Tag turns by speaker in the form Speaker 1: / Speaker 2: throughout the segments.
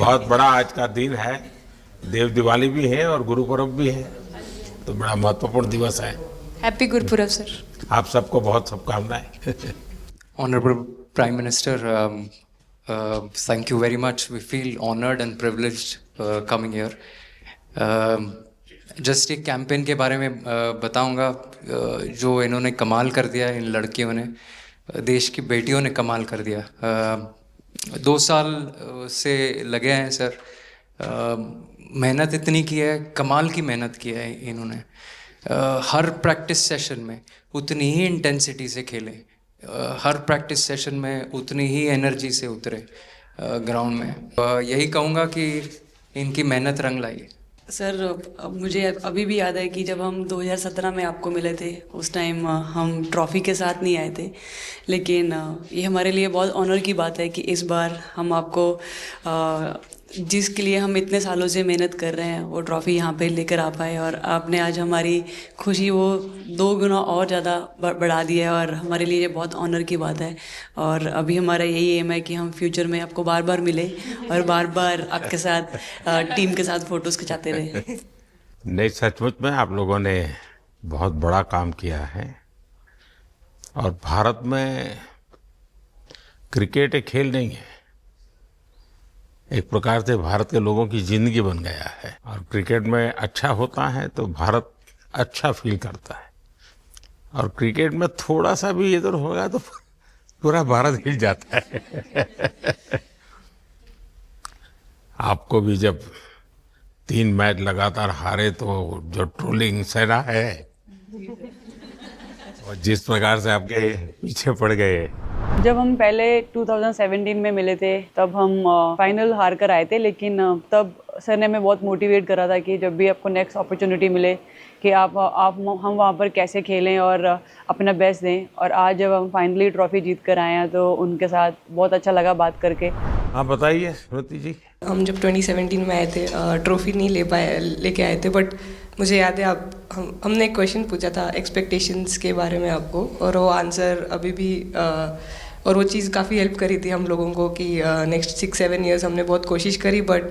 Speaker 1: बहुत बड़ा आज का दिन है, देव दिवाली भी है और गुरुपुरब भी है, तो बड़ा महत्वपूर्ण दिवस है।
Speaker 2: Happy Gurpurab sir.
Speaker 1: आप सबको बहुत शुभकामनाएं।
Speaker 3: Honorable Prime Minister, thank you very much. We feel honored and privileged coming here. Just एक कैंपेन के बारे में बताऊंगा जो इन्होंने कमाल कर दिया, इन लड़कियों ने, देश की बेटियों ने कमाल कर दिया। 2 साल से लगे हैं सर, मेहनत इतनी की है, कमाल की मेहनत की है इन्होंने। हर प्रैक्टिस सेशन में उतनी ही इंटेंसिटी से खेले, हर प्रैक्टिस सेशन में उतनी ही एनर्जी से उतरे ग्राउंड में। यही कहूँगा कि इनकी मेहनत रंग लाई।
Speaker 4: सर मुझे अभी भी याद है कि जब हम 2017 में आपको मिले थे, उस टाइम हम ट्रॉफ़ी के साथ नहीं आए थे, लेकिन ये हमारे लिए बहुत ऑनर की बात है कि इस बार हम आपको जिसके लिए हम इतने सालों से मेहनत कर रहे हैं वो ट्रॉफ़ी यहाँ पे लेकर आ पाए, और आपने आज हमारी खुशी वो 2 गुना और ज़्यादा बढ़ा दिया है, और हमारे लिए ये बहुत ऑनर की बात है। और अभी हमारा यही एम है कि हम फ्यूचर में आपको बार बार मिले और बार बार आपके साथ टीम के साथ फ़ोटोज़ खिंचाते रहे।
Speaker 1: नहीं, सचमुच में आप लोगों ने बहुत बड़ा काम किया है, और भारत में क्रिकेट एक खेल नहीं है, एक प्रकार से भारत के लोगों की जिंदगी बन गया है, और क्रिकेट में अच्छा होता है तो भारत अच्छा फील करता है, और क्रिकेट में थोड़ा सा भी इधर होगा तो पूरा भारत हिल जाता है। आपको भी जब 3 मैच लगातार हारे तो जो ट्रोलिंग सेना है, और जिस प्रकार से आपके पीछे पड़ गए।
Speaker 4: जब हम पहले 2017 में मिले थे तब हम फाइनल हार कर आए थे, लेकिन तब सर ने हमें बहुत मोटिवेट करा था कि जब भी आपको नेक्स्ट अपॉर्चुनिटी मिले कि हम वहाँ पर कैसे खेलें और अपना बेस्ट दें। और आज जब हम फाइनली ट्रॉफ़ी जीत कर आए हैं तो उनके साथ बहुत अच्छा लगा बात करके।
Speaker 1: हाँ बताइए श्रुति जी।
Speaker 2: हम जब 2017 में आए थे ट्रॉफ़ी नहीं लेके आए थे, बट मुझे याद है हमने एक क्वेश्चन पूछा था एक्सपेक्टेशंस के बारे में आपको, और वो आंसर अभी भी और वो चीज़ काफ़ी हेल्प करी थी हम लोगों को कि नेक्स्ट 6-7 ईयर्स हमने बहुत कोशिश करी, बट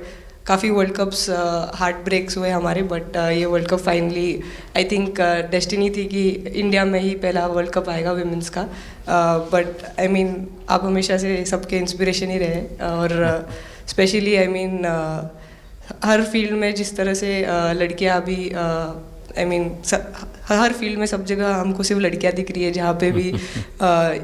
Speaker 2: काफ़ी वर्ल्ड कप्स हार्ट ब्रेक्स हुए हमारे। बट ये world cup finally I think destiny थी कि इंडिया में ही पहला वर्ल्ड कप आएगा विमेंस का। बट आई मीन आप हमेशा से सबके इंस्पिरेशन ही रहे, और specially I mean her field में जिस तरह से लड़कियां अभी आई मीन हर फील्ड में सब जगह हमको सिर्फ लड़कियां दिख रही है, जहाँ पे भी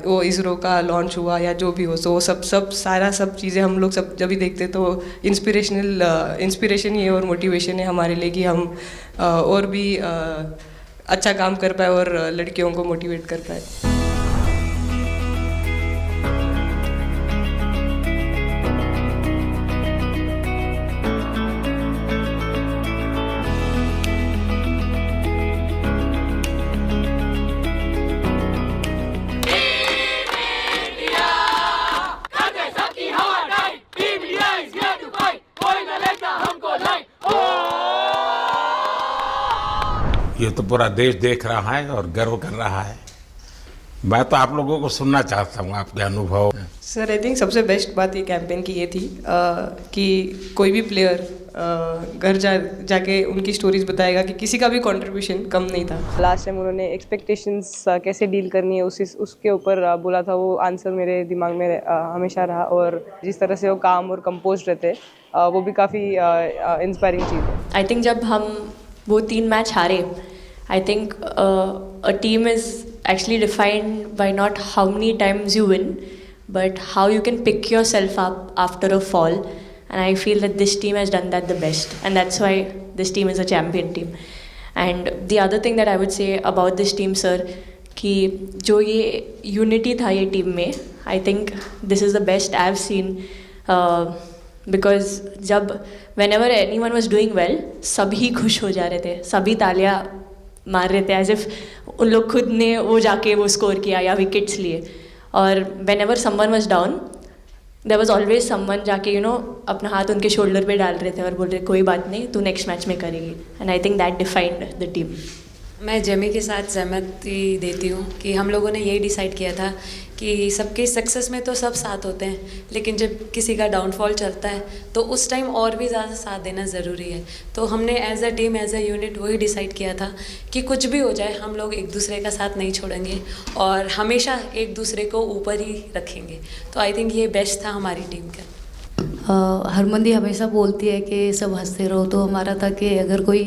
Speaker 2: वो इसरो का लॉन्च हुआ या जो भी हो, तो वो सब चीज़ें हम लोग सब जब भी देखते तो इंस्पिरेशन ही है और मोटिवेशन है हमारे लिए कि हम और भी अच्छा काम कर पाए और लड़कियों को मोटिवेट कर पाए।
Speaker 1: ये तो पूरा देश देख रहा है और गर्व कर रहा है। मैं तो आप लोगों को सुनना चाहता हूँ आपके अनुभव।
Speaker 2: सर आई थिंक सबसे बेस्ट बात ये कैंपेन की ये थी कि कोई भी प्लेयर घर जाके उनकी स्टोरीज बताएगा कि किसी का भी कंट्रीब्यूशन कम नहीं था। लास्ट टाइम उन्होंने एक्सपेक्टेशंस कैसे डील करनी है उसके ऊपर बोला था, वो आंसर मेरे दिमाग में हमेशा रहा, और जिस तरह से वो काम और कंपोज रहते वो भी काफ़ी इंस्पायरिंग चीज़ है।
Speaker 5: आई थिंक जब हम वो 3 मैच हारे, I think a team is actually defined by not how many times you win, but how you can pick yourself up after a fall. And I feel that this team has done that the best, and that's why this team is a champion team. And the other thing that I would say about this team, sir, कि जो ये unity था ये team में, I think this is the best I've seen. Because जब whenever anyone was doing well, सभी खुश हो जा रहे थे, सभी तालियां मार रहे थे, एज इफ उन लोग खुद ने वो जाके वो स्कोर किया या विकेट्स लिए। और whenever someone was down, there was always someone जाके अपना हाथ उनके शोल्डर पे डाल रहे थे और बोल रहे कोई बात नहीं, तू नेक्स्ट मैच में करेगी। And I think that defined the team.
Speaker 6: मैं जेमी के साथ सहमति देती हूँ कि हम लोगों ने यही डिसाइड किया था कि सबके सक्सेस में तो सब साथ होते हैं, लेकिन जब किसी का डाउनफॉल चलता है तो उस टाइम और भी ज़्यादा साथ देना ज़रूरी है। तो हमने as a team, as a unit वही डिसाइड किया था कि कुछ भी हो जाए हम लोग एक दूसरे का साथ नहीं छोड़ेंगे और हमेशा एक दूसरे को ऊपर ही रखेंगे। तो आई थिंक ये बेस्ट था हमारी टीम का।
Speaker 7: हरमन दी हमेशा बोलती है कि सब हंसते रहो, तो हमारा था कि अगर कोई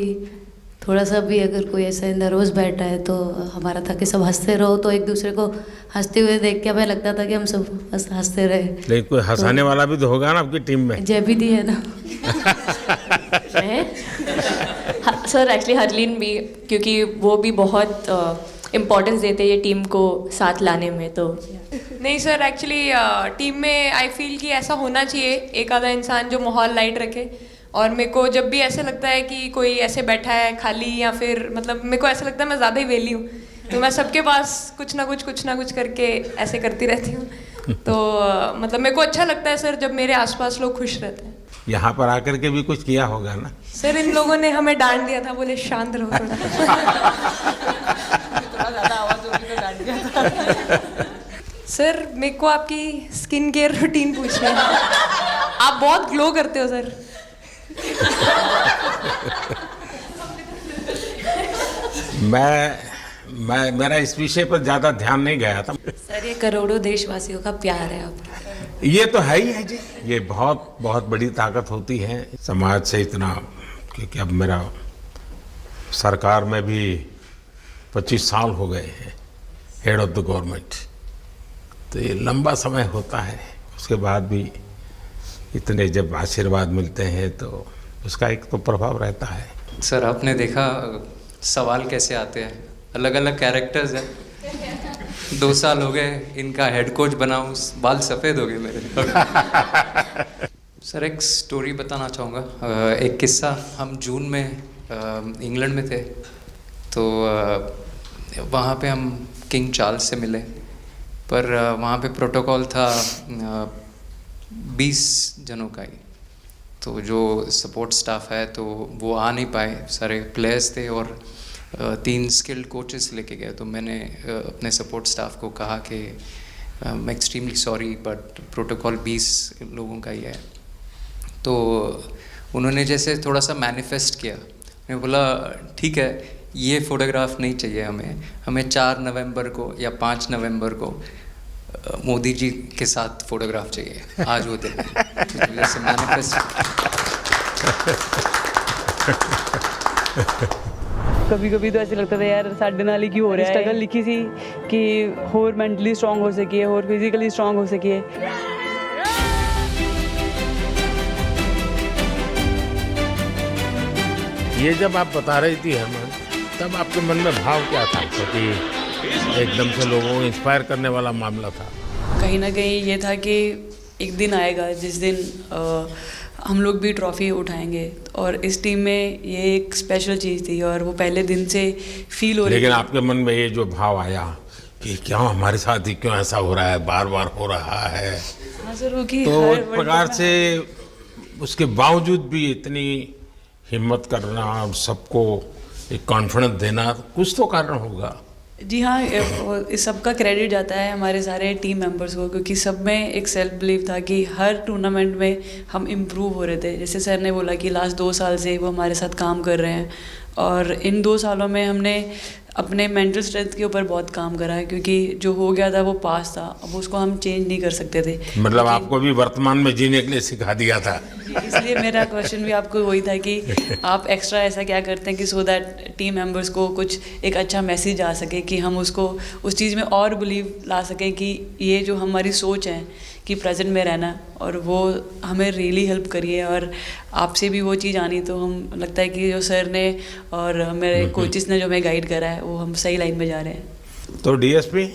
Speaker 7: थोड़ा सा भी अगर कोई ऐसे नर्वस बैठा है तो हमारा था कि सब हंसते रहो, तो एक दूसरे को हंसते हुए देख के हमें लगता था कि हम सब हंसते रहे।
Speaker 1: लेकिन कोई हंसाने वाला भी तो होगा ना आपकी टीम में?
Speaker 7: जैबी दी है ना।
Speaker 5: सर एक्चुअली हरलीन भी, क्योंकि वो भी बहुत इम्पोर्टेंस देते हैं ये टीम को साथ लाने में। तो
Speaker 2: नहीं सर, एक्चुअली टीम में आई फील कि ऐसा होना चाहिए एक आधा इंसान जो माहौल लाइट रखे। और मेरे को जब भी ऐसे लगता है कि कोई ऐसे बैठा है खाली, या फिर मतलब मेरे को ऐसा लगता है मैं ज़्यादा ही वेली हूँ, तो मैं सबके पास कुछ ना कुछ करके ऐसे करती रहती हूँ। तो मतलब मेरे को अच्छा लगता है सर जब मेरे आसपास लोग खुश रहते हैं।
Speaker 1: यहाँ पर आकर के भी कुछ किया होगा ना?
Speaker 2: सर इन लोगों ने हमें डांट दिया था, बोले शांत रहो थोड़ा। थोड़ा ज़्यादा आवाज़ होगी तो डांट दिया था। सर मेरे को आपकी स्किन केयर रूटीन पूछनी है। आप बहुत ग्लो करते हो सर।
Speaker 1: मेरा इस विषय पर ज्यादा ध्यान नहीं गया था।
Speaker 6: सर ये करोड़ों देशवासियों का प्यार है आप।
Speaker 1: ये तो है ही है जी, ये बहुत बहुत बड़ी ताकत होती है समाज से इतना। क्योंकि अब मेरा सरकार में भी 25 साल हो गए हैं हेड ऑफ द गवर्नमेंट, तो ये लंबा समय होता है। उसके बाद भी इतने जब आशीर्वाद मिलते हैं तो उसका एक तो प्रभाव रहता है।
Speaker 3: सर आपने देखा सवाल कैसे आते हैं, अलग अलग कैरेक्टर्स हैं। 2 साल हो गए इनका हेड कोच बनाऊं, बाल सफ़ेद हो गए मेरे। सर एक स्टोरी बताना चाहूँगा, एक किस्सा। हम जून में इंग्लैंड में थे, तो वहाँ पे हम किंग चार्ल्स से मिले, पर वहाँ पे प्रोटोकॉल था 20 जनों का ही। तो जो सपोर्ट स्टाफ है तो वो आ नहीं पाए, सारे प्लेयर्स थे और 3 स्किल्ड कोचेस लेके गए। तो मैंने अपने सपोर्ट स्टाफ को कहा कि I am extremely sorry but protocol 20 लोगों का ही है। तो उन्होंने जैसे थोड़ा सा मैनिफेस्ट किया। मैं बोला ठीक है, ये फ़ोटोग्राफ नहीं चाहिए हमें 4 नवंबर को या 5 नवंबर को मोदी जी के साथ फोटोग्राफ चाहिए, आज वो दिन जैसे मैनिफेस्ट।
Speaker 4: कभी कभी तो ऐसे लगता था यार साढ़े नाल ही क्यों हो रहा है। स्ट्रगल लिखी सी कि होर मेंटली स्ट्रांग हो सकिए, होर फिजिकली स्ट्रांग हो सकिए।
Speaker 1: ये जब आप बता रही थी हरमन, तब आपके मन में भाव क्या था? क्योंकि एकदम से लोगों को इंस्पायर करने वाला मामला था।
Speaker 4: कहीं ना कहीं ये था कि एक दिन आएगा जिस दिन हम लोग भी ट्रॉफ़ी उठाएंगे, और इस टीम में ये एक स्पेशल चीज़ थी और वो पहले दिन से फील हो रही थी।
Speaker 1: लेकिन आपके मन में ये जो भाव आया कि क्यों हमारे साथ ही क्यों ऐसा हो रहा है, बार बार हो रहा है,
Speaker 4: हाँ सर, वो कि
Speaker 1: तो
Speaker 4: हर
Speaker 1: एक प्रकार से उसके बावजूद भी इतनी हिम्मत करना और सबको एक कॉन्फिडेंस देना, कुछ तो कारण होगा।
Speaker 4: जी हाँ, इस सब का क्रेडिट जाता है हमारे सारे टीम मेंबर्स को, क्योंकि सब में एक सेल्फ बिलीव था कि हर टूर्नामेंट में हम इम्प्रूव हो रहे थे। जैसे सर ने बोला कि लास्ट 2 साल से वो हमारे साथ काम कर रहे हैं, और इन 2 सालों में हमने अपने मेंटल स्ट्रेंथ के ऊपर बहुत काम करा है, क्योंकि जो हो गया था वो पास था, अब उसको हम चेंज नहीं कर सकते थे।
Speaker 1: मतलब आपको भी वर्तमान में जीने के लिए सिखा दिया था।
Speaker 4: इसलिए मेरा क्वेश्चन भी आपको वही था कि आप एक्स्ट्रा ऐसा क्या करते हैं कि सो दैट टीम मेंबर्स को कुछ एक अच्छा मैसेज आ सके, कि हम उसको उस चीज़ में और बिलीव ला सकें कि ये जो हमारी सोच है कि प्रेजेंट में रहना, और वो हमें रियली हेल्प करिए। और आपसे भी वो चीज़ आनी, तो हम लगता है कि जो सर ने और मेरे कोचेस ने जो हमें गाइड करा है वो हम सही लाइन में जा रहे हैं।
Speaker 1: तो डीएसपी,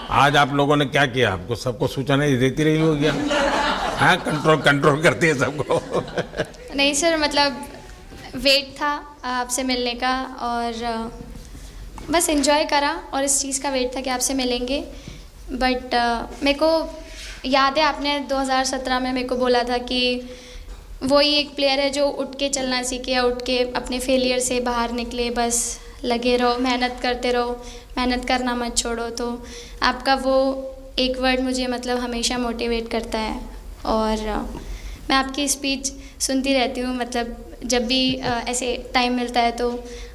Speaker 1: आज आप लोगों ने क्या किया? आपको सबको सूचना देती रही होगी? हाँ, कंट्रोल करती है सबको।
Speaker 8: नहीं सर, मतलब वेट था आपसे मिलने का, और बस एंजॉय करा, और इस चीज़ का वेट था कि आपसे मिलेंगे। बट मेरे को याद है आपने 2017 में मेरे को बोला था कि वही एक प्लेयर है जो उठ के चलना सीखे, उठ के अपने फेलियर से बाहर निकले, बस लगे रहो, मेहनत करते रहो, मेहनत करना मत छोड़ो। तो आपका वो एक वर्ड मुझे मतलब हमेशा मोटिवेट करता है। और मैं आपकी स्पीच सुनती रहती हूँ, मतलब जब भी ऐसे टाइम मिलता है तो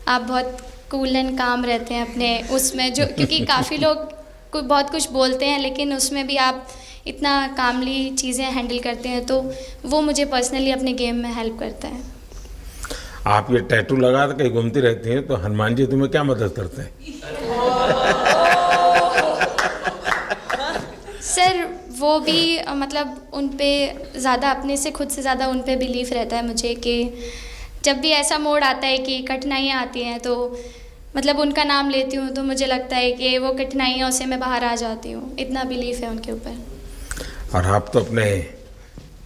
Speaker 8: आप बहुत कूल एंड काम रहते हैं अपने उसमें, जो क्योंकि काफ़ी लोग बहुत कुछ बोलते हैं लेकिन उसमें भी आप इतना कामली चीज़ें हैंडल करते हैं, तो वो मुझे पर्सनली अपने गेम में हेल्प करता है।
Speaker 1: आप ये टैटू लगा कर कहीं घूमती रहती हैं, तो हनुमान जी तुम्हें क्या मदद करते हैं?
Speaker 8: सर वो भी मतलब उन पे ज़्यादा अपने से खुद से ज़्यादा उन पे बिलीफ रहता है मुझे, कि जब भी ऐसा मोड़ आता है कि कठिनाइयाँ आती हैं तो मतलब उनका नाम लेती हूँ तो मुझे लगता है कि वो कठिनाइयों से मैं बाहर आ जाती हूँ। इतना बिलीफ है उनके ऊपर।
Speaker 1: और आप तो अपने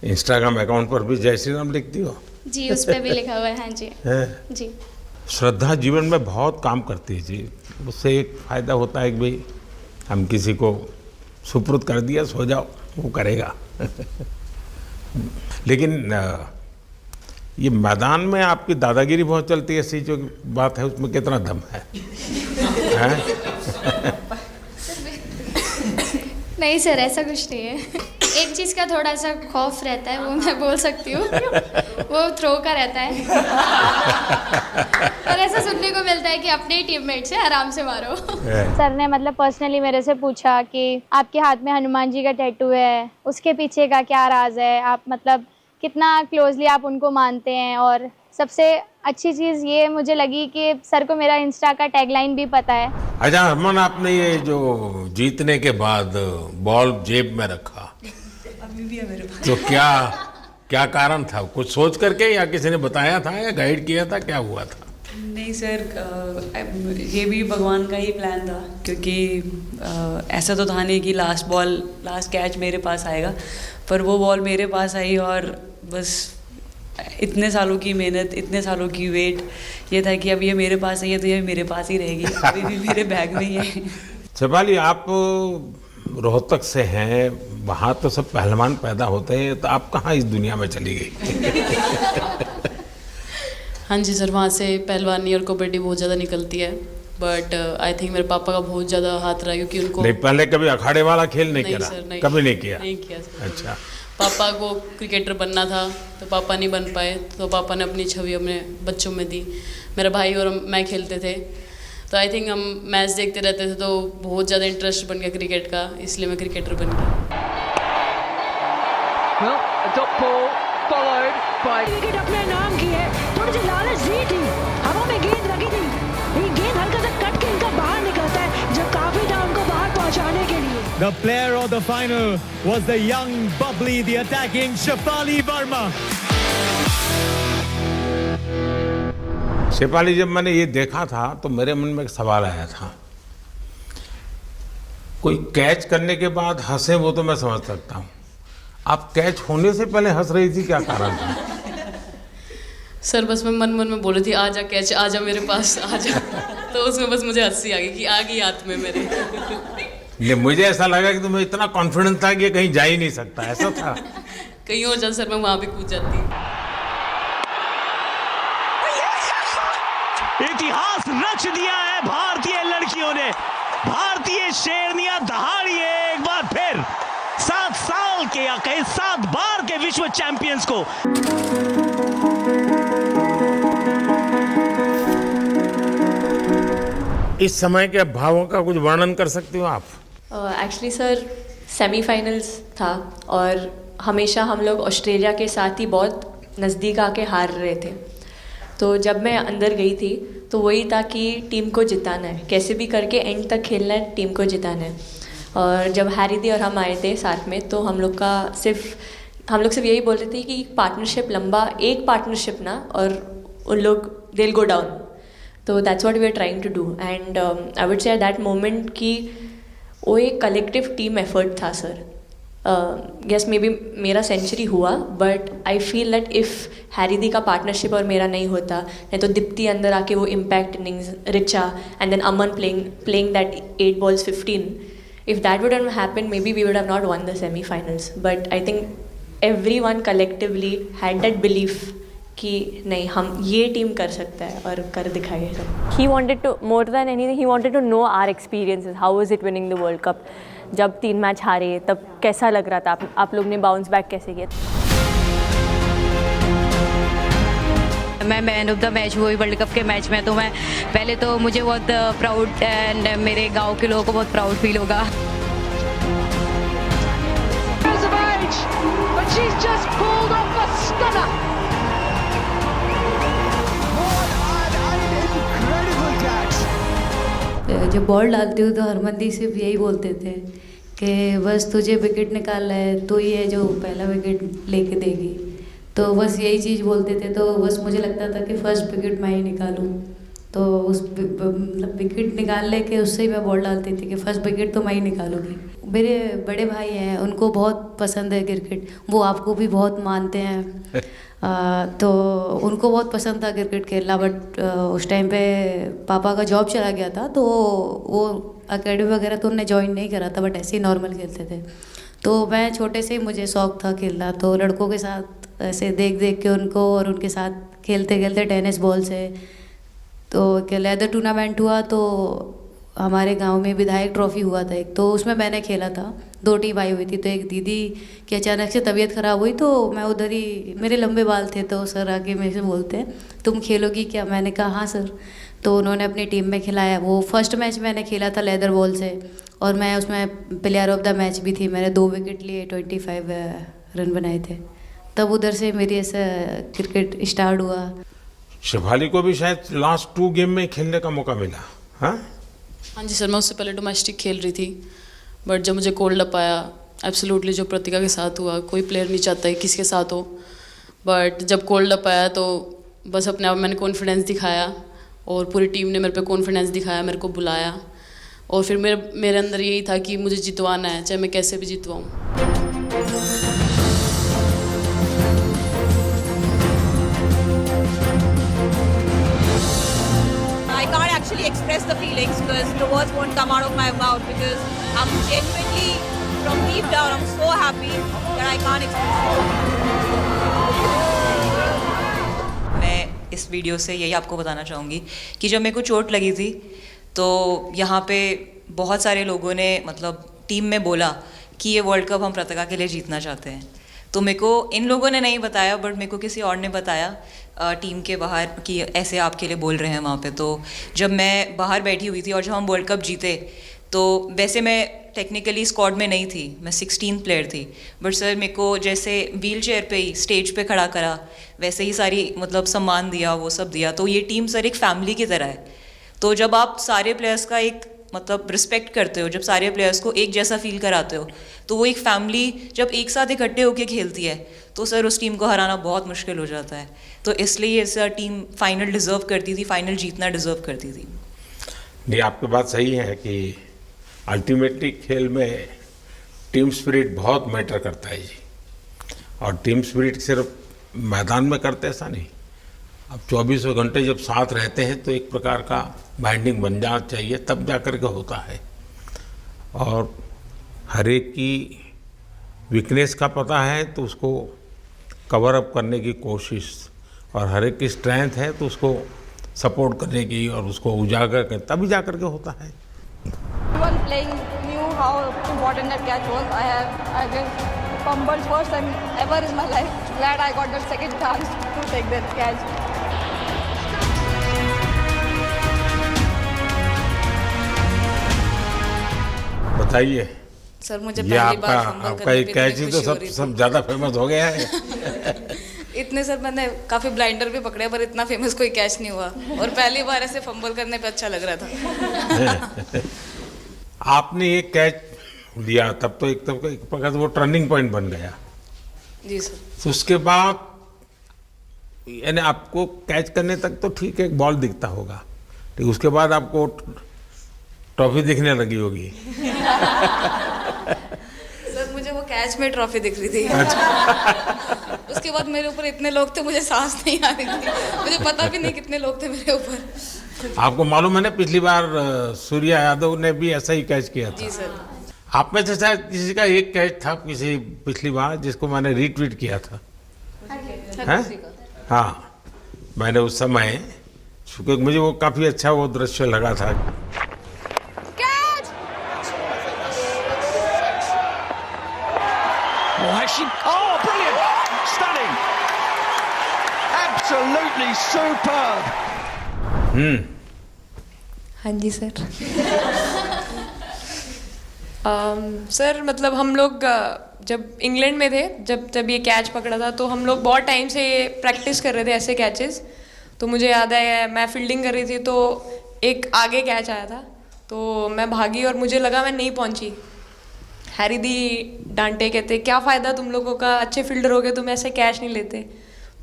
Speaker 1: इंस्टाग्राम अकाउंट पर भी जय श्री राम लिखती हो?
Speaker 8: जी, उस पर भी लिखा हुआ है। हाँ जी।
Speaker 1: है?
Speaker 8: जी।
Speaker 1: श्रद्धा जीवन में बहुत काम करती है जी। उससे एक फ़ायदा होता है कि भाई हम किसी को सुपुर्द कर दिया, सो जाओ, वो करेगा। लेकिन ये मैदान में आपकी दादागिरी बहुत चलती है, ऐसी जो बात है उसमें कितना दम है?
Speaker 8: नहीं सर, ऐसा कुछ नहीं है। एक चीज़ का थोड़ा सा खौफ रहता है, वो मैं बोल सकती हूँ, वो थ्रो का रहता है। और ऐसा सुनने को मिलता है कि अपने ही टीममेट से आराम से मारो।
Speaker 9: सर ने मतलब पर्सनली मेरे से पूछा कि आपके हाथ में हनुमान जी का टैटू है, उसके पीछे का क्या राज है, आप मतलब कितना क्लोजली आप उनको मानते हैं। और सबसे अच्छी चीज़ ये मुझे लगी कि सर को मेरा इंस्टा का टैगलाइन भी पता है।
Speaker 1: अच्छा हरमन, आपने ये जो जीतने के बाद बॉल जेब में रखा,
Speaker 4: अभी भी है मेरे पास।
Speaker 1: तो क्या कारण था? कुछ सोच करके या किसी ने बताया था या गाइड किया था, क्या हुआ था?
Speaker 4: नहीं सर, ये भी भगवान का ही प्लान था, क्योंकि ऐसा तो था नहीं कि लास्ट कैच मेरे पास आएगा, पर वो बॉल मेरे पास आई और बस इतने सालों की मेहनत, इतने सालों की वेट, ये था कि अब ये मेरे पास आई है तो ये मेरे पास ही रहेगी, अभी भी मेरे बैग में ही है।
Speaker 1: शेफाली, आप रोहतक से हैं, वहाँ तो सब पहलवान पैदा होते हैं, तो आप कहाँ इस दुनिया में चली गई?
Speaker 10: हाँ जी सर, वहाँ से पहलवानी और कबड्डी बहुत ज़्यादा निकलती है, बट आई थिंक मेरे पापा का बहुत ज़्यादा हाथ रहा, क्योंकि उनको
Speaker 1: नहीं, पहले कभी अखाड़े वाला खेल नहीं किया?
Speaker 10: सर, नहीं,
Speaker 1: कभी नहीं किया?
Speaker 10: नहीं किया सर।
Speaker 1: अच्छा।
Speaker 10: पापा को क्रिकेटर बनना था तो पापा नहीं बन पाए, तो पापा ने अपनी छवि अपने बच्चों में दी। मेरा भाई और मैं खेलते थे, तो आई थिंक हम मैच देखते रहते थे, तो बहुत ज़्यादा इंटरेस्ट बन गया क्रिकेट का, इसलिए मैं क्रिकेटर बन गया।
Speaker 11: विकेट अपने नाम की है, थोड़ी सी लालच दी थी, हवा में गेंद लगी थी, ये गेंद हल्का सा कट के इनका बाहर निकलता है, जो काफी था उनको बाहर पहुंचाने के लिए।
Speaker 12: The player of the final was the young, bubbly, the attacking Shefali Verma.
Speaker 1: Shefali, जब मैंने ये देखा था तो मेरे मन में एक सवाल आया था। कोई कैच करने के बाद हंसे वो तो मैं समझ सकता हूँ, आप कैच होने से पहले हंस रही थी, क्या कारण था?
Speaker 10: सर बस मैं मन में बोल रही थी, आजा कैच, आजा मेरे पास, आजा। तो उसमें बस मुझे हंसी आ गई कि आ गई हाथ में मेरे।
Speaker 1: नहीं, मुझे ऐसा लगा कि तुम्हें इतना कॉन्फिडेंस था कि ये कहीं जा ही नहीं सकता, ऐसा था?
Speaker 10: कहीं और जाता सर, मैं वहाँ भी कूद जाती।
Speaker 12: इतिहास रच दिया है भारतीय लड़कियों ने। भारतीय शेरनियां दहाड़ी है एक बार फिर 7 साल के या कहीं 7 बार के विश्व चैंपियंस को।
Speaker 1: इस समय के भावों का कुछ वर्णन कर सकती हो आप?
Speaker 5: एक्चुअली सर सेमीफाइनल्स था और हमेशा हम लोग ऑस्ट्रेलिया के साथ ही बहुत नज़दीक आके हार रहे थे। तो जब मैं अंदर गई थी तो वही था कि टीम को जिताना है, कैसे भी करके एंड तक खेलना है, टीम को जिताना है। और जब हैरी दी और हम आए थे साथ में, तो हम लोग सिर्फ यही बोल रहे थे कि पार्टनरशिप लंबा, एक पार्टनरशिप ना, और उन लोग दिल गो डाउन। तो that's what we are trying to do and I would say at that moment कि वो एक कलेक्टिव टीम एफर्ट था सर। यस मे बी मेरा सेंचुरी हुआ, but I feel that if Harry दी का पार्टनरशिप और मेरा नहीं होता, नहीं तो दीप्ति अंदर आके वो impact innings, Richa and then Aman playing that 8 balls 15, if that would have happened, maybe we would have not won the semi-finals. But I think everyone collectively had that belief कि नहीं हम ये टीम कर सकता है और कर दिखाइए सब।
Speaker 13: He wanted to, more than anything, he wanted to know our experiences. How was it winning the World Cup? जब 3 मैच हारे तब कैसा लग रहा था, आप लोग ने बाउंस बैक कैसे किया?
Speaker 14: मैं मैन ऑफ द मैच हुई वर्ल्ड कप के मैच में, तो मैं पहले तो मुझे बहुत प्राउड एंड मेरे गांव के लोगों को बहुत प्राउड फील होगा।
Speaker 7: जब बॉल डालती हूँ तो हरमनदीप सिर्फ यही बोलते थे कि बस तुझे विकेट निकालना है, तो ही है जो पहला विकेट लेके देगी। तो बस यही चीज़ बोलते थे, तो बस मुझे लगता था कि फर्स्ट विकेट मैं ही निकालूं। तो उस मतलब विकेट निकाल लेके उससे ही मैं बॉल डालती थी कि फर्स्ट विकेट तो मैं ही निकालूंगी। मेरे बड़े भाई हैं, उनको बहुत पसंद है क्रिकेट, वो आपको भी बहुत मानते हैं। तो उनको बहुत पसंद था क्रिकेट खेलना, बट उस टाइम पे पापा का जॉब चला गया था, तो वो अकेडमी वगैरह तो उन्होंने ज्वाइन नहीं करा था, बट ऐसे ही नॉर्मल खेलते थे। तो मैं छोटे से ही मुझे शौक़ था खेलना, तो लड़कों के साथ ऐसे देख देख के उनको और उनके साथ खेलते खेलते टेनिस बॉल से, तो लेदर टूर्नामेंट हुआ तो हमारे गांव में विधायक ट्रॉफी हुआ था एक, तो उसमें मैंने खेला था। 2 टीम आई हुई थी, तो एक दीदी की अचानक से तबीयत ख़राब हुई, तो मैं उधर ही, मेरे लंबे बाल थे, तो सर आके मेरे से बोलते हैं तुम खेलोगी क्या? मैंने कहा हाँ सर। तो उन्होंने अपनी टीम में खिलाया। वो फर्स्ट मैच मैंने खेला था लेदर बॉल से, और मैं उसमें प्लेयर ऑफ द मैच भी थी। मैंने 2 विकेट लिए, 25 रन बनाए थे। तब उधर से मेरी ऐसा क्रिकेट स्टार्ट हुआ।
Speaker 1: शेफाली को भी शायद लास्ट 2 गेम में खेलने का मौका मिला। हाँ
Speaker 10: जी सर, मैं उससे पहले डोमेस्टिक खेल रही थी, बट जब मुझे कोल्ड अप आया, एब्सोल्युटली जो प्रतिका के साथ हुआ, कोई प्लेयर नहीं चाहता है किसके साथ हो, बट जब कोल्ड अप आया तो बस अपने आप मैंने कॉन्फिडेंस दिखाया, और पूरी टीम ने मेरे पे कॉन्फिडेंस दिखाया, मेरे को बुलाया, और फिर मेरे अंदर यही था कि मुझे जितवाना है, चाहे मैं कैसे भी जितवाऊँ।
Speaker 15: I can't actually express the feelings because the words won't come out of my mouth, because I'm genuinely, from deep down, I'm so happy that I can't express it.
Speaker 16: मैं इस वीडियो से यही आपको बताना चाहूँगी कि जब मेरे को चोट लगी थी तो यहाँ पे बहुत सारे लोगों ने मतलब टीम में बोला कि ये वर्ल्ड कप हम प्रतिका के लिए जीतना चाहते हैं। तो मेरे को इन लोगों ने नहीं बताया, बट मेरे को किसी और ने बताया टीम के बाहर कि ऐसे आपके लिए बोल रहे हैं वहाँ पे। तो जब मैं बाहर बैठी हुई थी और जब हम वर्ल्ड कप जीते, तो वैसे मैं टेक्निकली स्क्वाड में नहीं थी, मैं 16th प्लेयर थी, बट सर मेरे को जैसे व्हील चेयर पे ही स्टेज पे खड़ा करा, वैसे ही सारी मतलब सम्मान दिया, वो सब दिया। तो ये टीम सर एक फैमिली की तरह है। तो जब आप सारे प्लेयर्स का एक मतलब रिस्पेक्ट करते हो, जब सारे प्लेयर्स को एक जैसा फील कराते हो, तो वो एक फैमिली जब एक साथ इकट्ठे होकर खेलती है, तो सर उस टीम को हराना बहुत मुश्किल हो जाता है। तो इसलिए सर टीम फाइनल डिज़र्व करती थी, फाइनल जीतना डिज़र्व करती थी।
Speaker 1: नहीं, आपकी बात सही है कि अल्टीमेटली खेल में टीम स्पिरिट बहुत मैटर करता है जी। और टीम स्पिरिट सिर्फ मैदान में करते ऐसा नहीं, अब 24 घंटे जब साथ रहते हैं तो एक प्रकार का बाइंडिंग बन जाना चाहिए, तब जा कर के होता है। और हर एक की वीकनेस का पता है तो उसको कवर अप करने की कोशिश, और हर एक की स्ट्रेंथ है तो उसको सपोर्ट करने की और उसको उजागर कर, तभी जा कर के होता है।
Speaker 17: Everyone playing knew how important that catch was. I've been fumbled first time ever in my life. Glad I got that second chance to take that catch.
Speaker 1: बताइए
Speaker 18: सर, मुझे
Speaker 1: ये
Speaker 18: पहली बार फंबल
Speaker 1: आपका
Speaker 18: करने
Speaker 1: एक
Speaker 18: पे
Speaker 1: कैच ही
Speaker 18: इतनी
Speaker 1: तो
Speaker 18: खुशी हो रही
Speaker 1: सब ज़्यादा फेमस हो गया है।
Speaker 18: इतने सर मैंने काफ़ी ब्लाइंडर भी पकड़े, पर इतना फेमस कोई कैच नहीं हुआ, और पहली बार ऐसे फंबल करने पे अच्छा लग रहा था।
Speaker 1: आपने एक कैच लिया तब तो एक प्रकार से वो टर्निंग पॉइंट बन गया
Speaker 18: जी सर।
Speaker 1: तो उसके बाद यानी आपको कैच करने तक तो ठीक है, बॉल दिखता होगा, ठीक, उसके बाद आपको ट्रॉफी दिखने लगी होगी।
Speaker 18: सर मुझे वो कैच में ट्रॉफी दिख रही थी। उसके बाद मेरे ऊपर इतने लोग थे, मुझे सांस नहीं आ रही थी, मुझे पता भी नहीं कितने लोग थे मेरे ऊपर।
Speaker 1: आपको मालूम है ना, पिछली बार सूर्या यादव ने भी ऐसा ही कैच किया था।
Speaker 18: जी सर।
Speaker 1: आप में से शायद किसी का एक कैच था किसी पिछली बार जिसको मैंने रीट्वीट किया था, हैं? हाँ, मैंने उस समय, क्योंकि मुझे वो काफ़ी अच्छा वो दृश्य लगा था।
Speaker 12: Oh, brilliant! Stunning! Absolutely superb!
Speaker 2: हाँ जी सर। सर मतलब हम लोग जब इंग्लैंड में थे, जब ये कैच पकड़ा था, तो हम लोग बहुत टाइम से प्रैक्टिस कर रहे थे ऐसे कैचेस। तो मुझे याद है मैं फील्डिंग कर रही थी तो एक आगे कैच आया था, तो मैं भागी और मुझे लगा मैं नहीं पहुंची। हैरी दी डांटे, कहते क्या फ़ायदा तुम लोगों का, अच्छे फील्डर हो गए तुम ऐसे कैच नहीं लेते।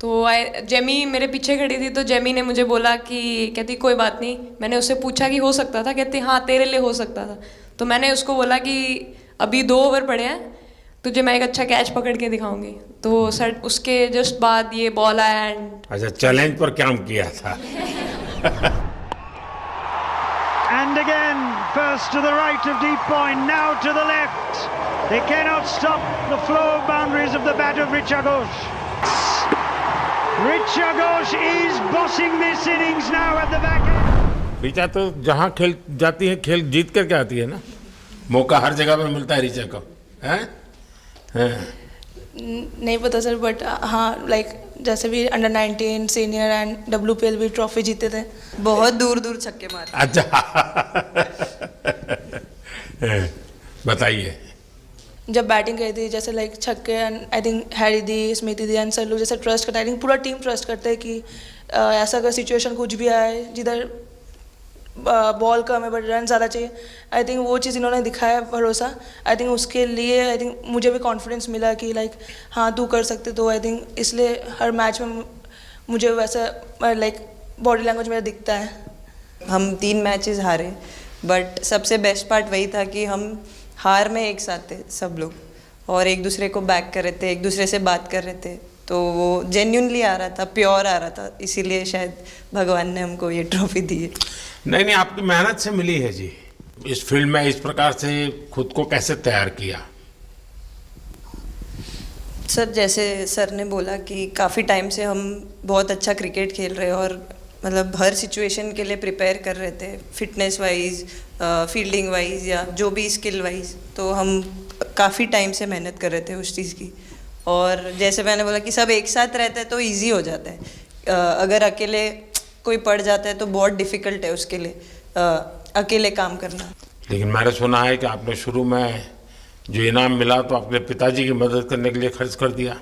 Speaker 2: तो जेमी मेरे पीछे खड़ी थी, तो जेमी ने मुझे बोला कि, कहती कोई बात नहीं। मैंने उससे पूछा कि हो सकता था, कहती हाँ तेरे लिए हो सकता था। तो मैंने उसको बोला कि अभी 2 ओवर पड़े हैं, तुझे मैं एक अच्छा कैच पकड़ के दिखाऊंगी। तो सर उसके जस्ट बाद ये बॉल आया एंड
Speaker 1: अच्छा, चैलेंज पर काम किया था।
Speaker 12: And again, first to the right of deep point, now to the left. They cannot stop the flow of boundaries of the bat of Richa Ghosh. Richa Ghosh is bossing this innings now at the back end.
Speaker 1: Richa तो जहाँ खेल जाती है, खेल जीत करके आती है ना। मौका हर जगह पे मिलता है ऋचा को, हैं?
Speaker 18: नहीं पता सर, बट हाँ लाइक जैसे भी अंडर 19 सीनियर एंड WPL भी ट्रॉफी जीते थे।
Speaker 16: बहुत दूर दूर छक्के मारे।
Speaker 1: अच्छा। बताइए।
Speaker 18: जब बैटिंग करी थी जैसे लाइक छक्के, and I think Harry the, Smriti the and sir लोग जैसे ट्रस्ट करते हैं, आई थिंक पूरा टीम ट्रस्ट करते हैं कि ऐसा अगर सिचुएशन कुछ भी आए जिधर बॉल कम है बट रन ज़्यादा चाहिए, आई थिंक वो चीज़ इन्होंने दिखाया भरोसा। आई थिंक उसके लिए आई थिंक मुझे भी कॉन्फिडेंस मिला कि लाइक हाँ तू कर सकते। तो आई थिंक इसलिए हर मैच में मुझे वैसा लाइक बॉडी लैंग्वेज मेरा दिखता है।
Speaker 16: हम 3 मैचेस हारे, बट सबसे बेस्ट पार्ट वही था कि हम हार में एक साथ थे सब लोग, और एक दूसरे को बैक कर रहे थे, एक दूसरे से बात कर रहे थे। तो वो जेन्युइनली आ रहा था, प्योर आ रहा था, इसीलिए शायद भगवान ने हमको ये ट्रॉफी दी है।
Speaker 1: नहीं, आपकी मेहनत से मिली है जी। इस फील्ड में इस प्रकार से खुद को कैसे तैयार किया?
Speaker 16: सर जैसे सर ने बोला कि काफ़ी टाइम से हम बहुत अच्छा क्रिकेट खेल रहे हैं, और मतलब हर सिचुएशन के लिए प्रिपेयर कर रहे थे, फिटनेस वाइज, फील्डिंग वाइज या जो भी स्किल वाइज। तो हम काफ़ी टाइम से मेहनत कर रहे थे उस चीज़ की। और जैसे मैंने बोला कि सब एक साथ रहते हैं तो इजी हो जाता है। अगर अकेले कोई पड़ जाता है तो बहुत डिफ़िकल्ट है उसके लिए अकेले काम करना।
Speaker 1: लेकिन मैंने सुना है कि आपने शुरू में जो इनाम मिला तो अपने पिताजी की मदद करने के लिए खर्च कर दिया।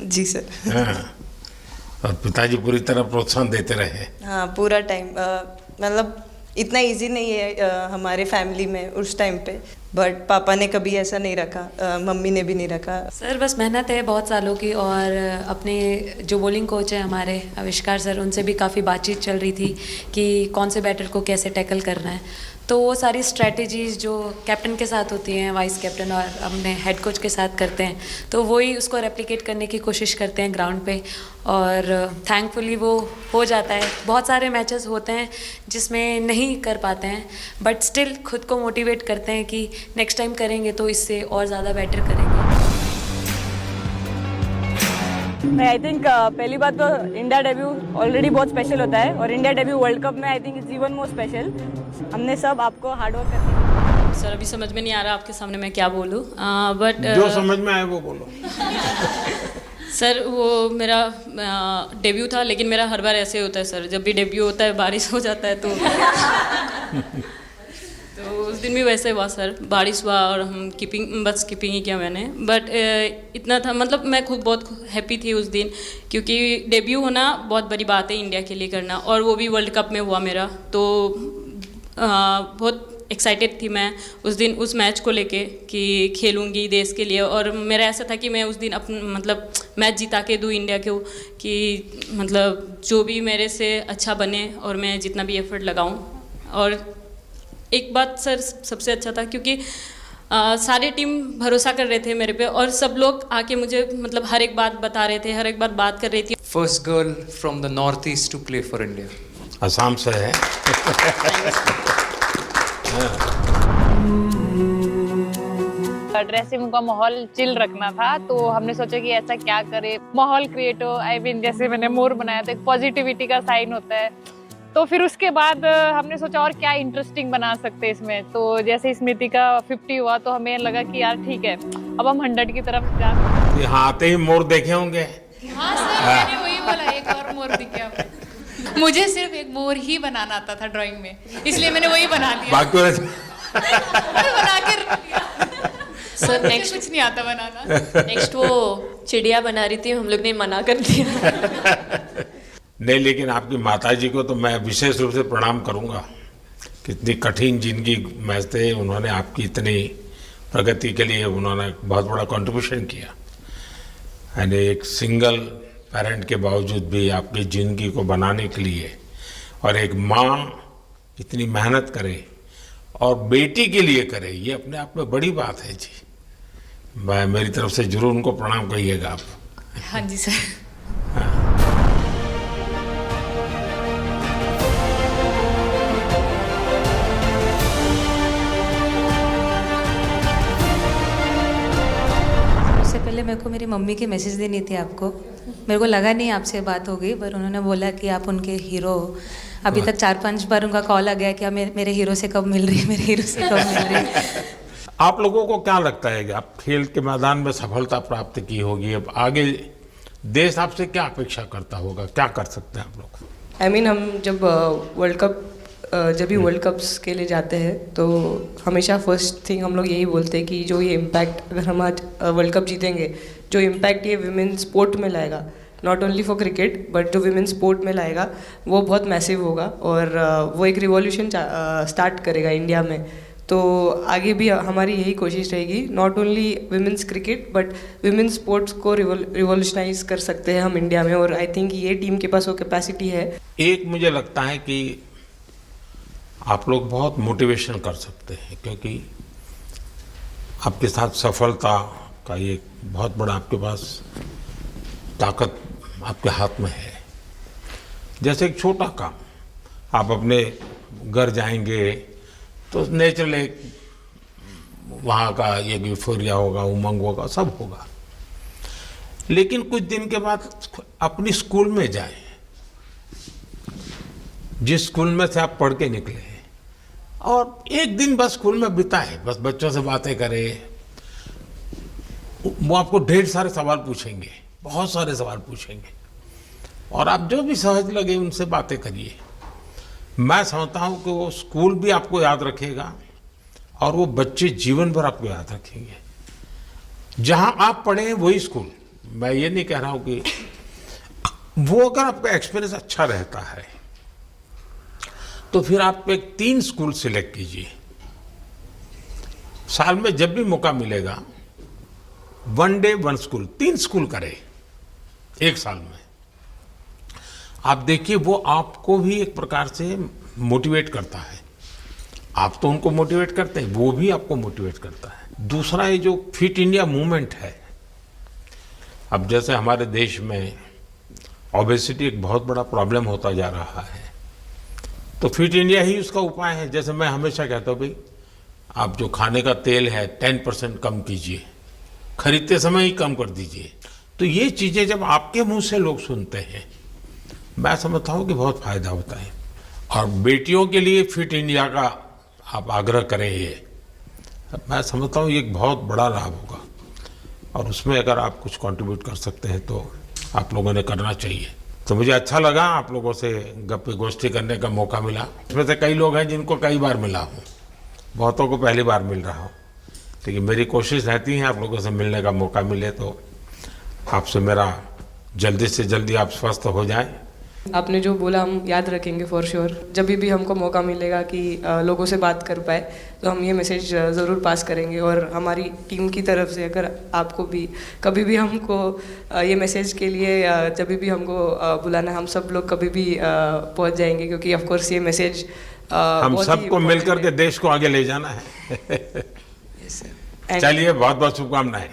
Speaker 16: जी सर।
Speaker 1: हाँ, और पिताजी पूरी तरह प्रोत्साहन देते रहे।
Speaker 16: हाँ, पूरा टाइम मतलब इतना इजी नहीं है हमारे फैमिली में उस टाइम पे, बट पापा ने कभी ऐसा नहीं रखा, मम्मी ने भी नहीं रखा।
Speaker 6: सर बस मेहनत है बहुत सालों की, और अपने जो बॉलिंग कोच है हमारे आविष्कार सर, उनसे भी काफ़ी बातचीत चल रही थी कि कौन से बैटर को कैसे टैकल करना है। तो वो सारी स्ट्रेटजीज जो कैप्टन के साथ होती हैं, वाइस कैप्टन और अपने हेड कोच के साथ करते हैं, तो वही उसको रेप्लिकेट करने की कोशिश करते हैं ग्राउंड पे, और थैंकफुली वो हो जाता है। बहुत सारे मैचेस होते हैं जिसमें नहीं कर पाते हैं, बट स्टिल खुद को मोटिवेट करते हैं कि नेक्स्ट टाइम करेंगे तो इससे और ज़्यादा बेटर करेंगे।
Speaker 13: आई थिंक पहली बात तो इंडिया डेब्यू ऑलरेडी बहुत स्पेशल होता है, और इंडिया डेब्यू वर्ल्ड कप में I think it's even more special. हमने सब आपको हार्ड वर्क करके।
Speaker 10: सर अभी समझ में नहीं आ रहा आपके सामने मैं क्या बोलूँ, बट
Speaker 1: जो समझ में आए वो बोलो।
Speaker 10: सर वो मेरा डेब्यू था, लेकिन मेरा हर बार ऐसे होता है सर, जब भी डेब्यू होता है बारिश हो जाता है तो उस दिन भी वैसे हुआ सर, बारिश हुआ और हम बस कीपिंग ही किया मैंने। बट इतना था, मतलब मैं खुद बहुत हैप्पी थी उस दिन, क्योंकि डेब्यू होना बहुत बड़ी बात है इंडिया के लिए करना, और वो भी वर्ल्ड कप में हुआ मेरा। तो बहुत एक्साइटेड थी मैं उस दिन उस मैच को लेके कि खेलूँगी देश के लिए, और मेरा ऐसा था कि मैं उस दिन मतलब मैच जिता के दूँ इंडिया को, कि मतलब जो भी मेरे से अच्छा बने और मैं जितना भी एफर्ट लगाऊँ। और एक बात सर सबसे अच्छा था, क्योंकि सारी टीम भरोसा कर रहे थे मेरे पे, और सब लोग आके मुझे मतलब हर एक बात बता रहे थे, हर एक बात कर रही थी।
Speaker 3: First girl from the north east to play for India.
Speaker 1: Assam से है।
Speaker 19: ड्रेसिंग रूम का माहौल चिल रखना था, तो हमने सोचा कि ऐसा क्या करे माहौल क्रिएट हो। आई मीन जैसे मैंने मोर बनाया था, एक पॉजिटिविटी का साइन होता है। तो फिर उसके बाद हमने सोचा और क्या इंटरेस्टिंग बना सकते हैं इसमें। तो जैसे स्मृति का 50 हुआ तो हमें लगा कि यार ठीक है, अब हम 100 की तरफ जा।
Speaker 1: यहाँ आते ही मोर देखे होंगे।
Speaker 20: हाँ सर, मैंने वही बोला, एक और मोर दिखे हमें। मुझे सिर्फ एक मोर ही बनाना आता था ड्राइंग में, इसलिए मैंने वही बना दिया।
Speaker 1: बाकी
Speaker 20: बना के रख दिया।
Speaker 5: सर नेक्स्ट
Speaker 20: कुछ नहीं आता बनाना।
Speaker 5: नेक्स्ट वो चिड़िया बना रही थी, हम लोग ने मना कर दिया।
Speaker 1: नहीं, लेकिन आपकी माताजी को तो मैं विशेष रूप से प्रणाम करूंगा। कितनी कठिन जिंदगी में थे, उन्होंने आपकी इतनी प्रगति के लिए उन्होंने बहुत बड़ा कंट्रीब्यूशन किया। यानी एक सिंगल पेरेंट के बावजूद भी आपकी ज़िंदगी को बनाने के लिए, और एक माँ इतनी मेहनत करे और बेटी के लिए करे, ये अपने आप में बड़ी बात है जी। मैं मेरी तरफ से जरूर उनको प्रणाम कहिएगा आप।
Speaker 20: हाँ जी सर।
Speaker 21: पहले मेरे को मेरी मम्मी की मैसेज देनी थी आपको। मेरे को लगा नहीं आपसे बात हो गई, पर उन्होंने बोला कि आप उनके हीरो हो। अभी तक 4-5 बार उनका कॉल आ गया कि आप मेरे हीरो से कब मिल रही है, मेरे हीरो से कब मिल रही है।
Speaker 1: आप लोगों को क्या लगता है कि आप खेल के मैदान में सफलता प्राप्त की होगी, अब आगे देश आपसे क्या अपेक्षा करता होगा, क्या कर सकते हैं आप लोग?
Speaker 2: आई मीन हम जब जब भी वर्ल्ड कप्स के लिए जाते हैं तो हमेशा फर्स्ट थिंग हम लोग यही बोलते हैं कि जो ये इम्पैक्ट, अगर हम आज वर्ल्ड कप जीतेंगे, जो इम्पैक्ट ये विमेन स्पोर्ट में लाएगा, not only for cricket but जो विमेन स्पोर्ट में लाएगा, वो बहुत मैसिव होगा और वो एक रिवॉल्यूशन स्टार्ट करेगा इंडिया में। तो आगे भी हमारी यही कोशिश रहेगी, not only women's cricket but women sports को रिवॉल्यूशनाइज कर सकते हैं हम इंडिया में, और आई थिंक ये टीम के पास वो कैपेसिटी है।
Speaker 1: एक मुझे लगता है कि आप लोग बहुत मोटिवेशन कर सकते हैं, क्योंकि आपके साथ सफलता का एक बहुत बड़ा आपके पास ताकत आपके हाथ में है। जैसे एक छोटा काम, आप अपने घर जाएंगे तो नेचुरल एक वहाँ का एक यूफोरिया होगा, उमंग होगा, सब होगा। लेकिन कुछ दिन के बाद अपनी स्कूल में जाएं, जिस स्कूल में से आप पढ़ के निकले हैं, और एक दिन बस स्कूल में बिताए, बस बच्चों से बातें करें। वो आपको ढेर सारे सवाल पूछेंगे, बहुत सारे सवाल पूछेंगे, और आप जो भी सहज लगे उनसे बातें करिए। मैं समझता हूँ कि वो स्कूल भी आपको याद रखेगा और वो बच्चे जीवन भर आपको याद रखेंगे। जहाँ आप पढ़े हैं वही स्कूल, मैं ये नहीं कह रहा हूँ कि वो, अगर आपका एक्सपीरियंस अच्छा रहता है तो फिर आप एक 3 स्कूल सिलेक्ट कीजिए। साल में जब भी मौका मिलेगा 1 डे 1 स्कूल, 3 स्कूल करें एक साल में। आप देखिए वो आपको भी एक प्रकार से मोटिवेट करता है। आप तो उनको मोटिवेट करते हैं, वो भी आपको मोटिवेट करता है। दूसरा ये जो फिट इंडिया मूवमेंट है, अब जैसे हमारे देश में ओबेसिटी एक बहुत बड़ा प्रॉब्लम होता जा रहा है, तो फिट इंडिया ही उसका उपाय है। जैसे मैं हमेशा कहता हूँ, भाई आप जो खाने का तेल है 10% कम कीजिए, खरीदते समय ही कम कर दीजिए। तो ये चीज़ें जब आपके मुंह से लोग सुनते हैं, मैं समझता हूँ कि बहुत फायदा होता है। और बेटियों के लिए फिट इंडिया का आप आग्रह करें, ये मैं समझता हूँ ये एक बहुत बड़ा लाभ होगा, और उसमें अगर आप कुछ कंट्रीब्यूट कर सकते हैं तो आप लोगों ने करना चाहिए। तो मुझे अच्छा लगा आप लोगों से गप्पे गोष्ठी करने का मौका मिला। इसमें से कई लोग हैं जिनको कई बार मिला हूँ, बहुतों को पहली बार मिल रहा हूँ, लेकिन मेरी कोशिश रहती है आप लोगों से मिलने का मौका मिले तो आपसे मेरा जल्दी से जल्दी आप स्वस्थ हो जाएं।
Speaker 2: आपने जो बोला हम याद रखेंगे फॉर श्योर। जब भी हमको मौका मिलेगा कि लोगों से बात कर पाए तो हम ये मैसेज ज़रूर पास करेंगे, और हमारी टीम की तरफ से अगर आपको भी कभी भी हमको ये मैसेज के लिए जब भी हमको बुलाना, हम सब लोग कभी भी पहुंच जाएंगे, क्योंकि ऑफ कोर्स ये मैसेज
Speaker 1: हम सबको मिलकर के देश को आगे ले जाना है। चलिए, बहुत बहुत शुभकामनाएं।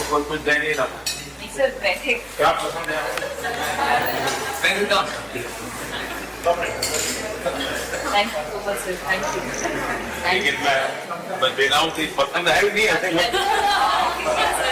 Speaker 1: कुछ दे नहीं रहा
Speaker 15: सर बैठे
Speaker 1: क्या पसंद है
Speaker 15: thank you so much sir thank you
Speaker 1: लेकिन मैं बिना उसी पसंद है भी नहीं ऐसे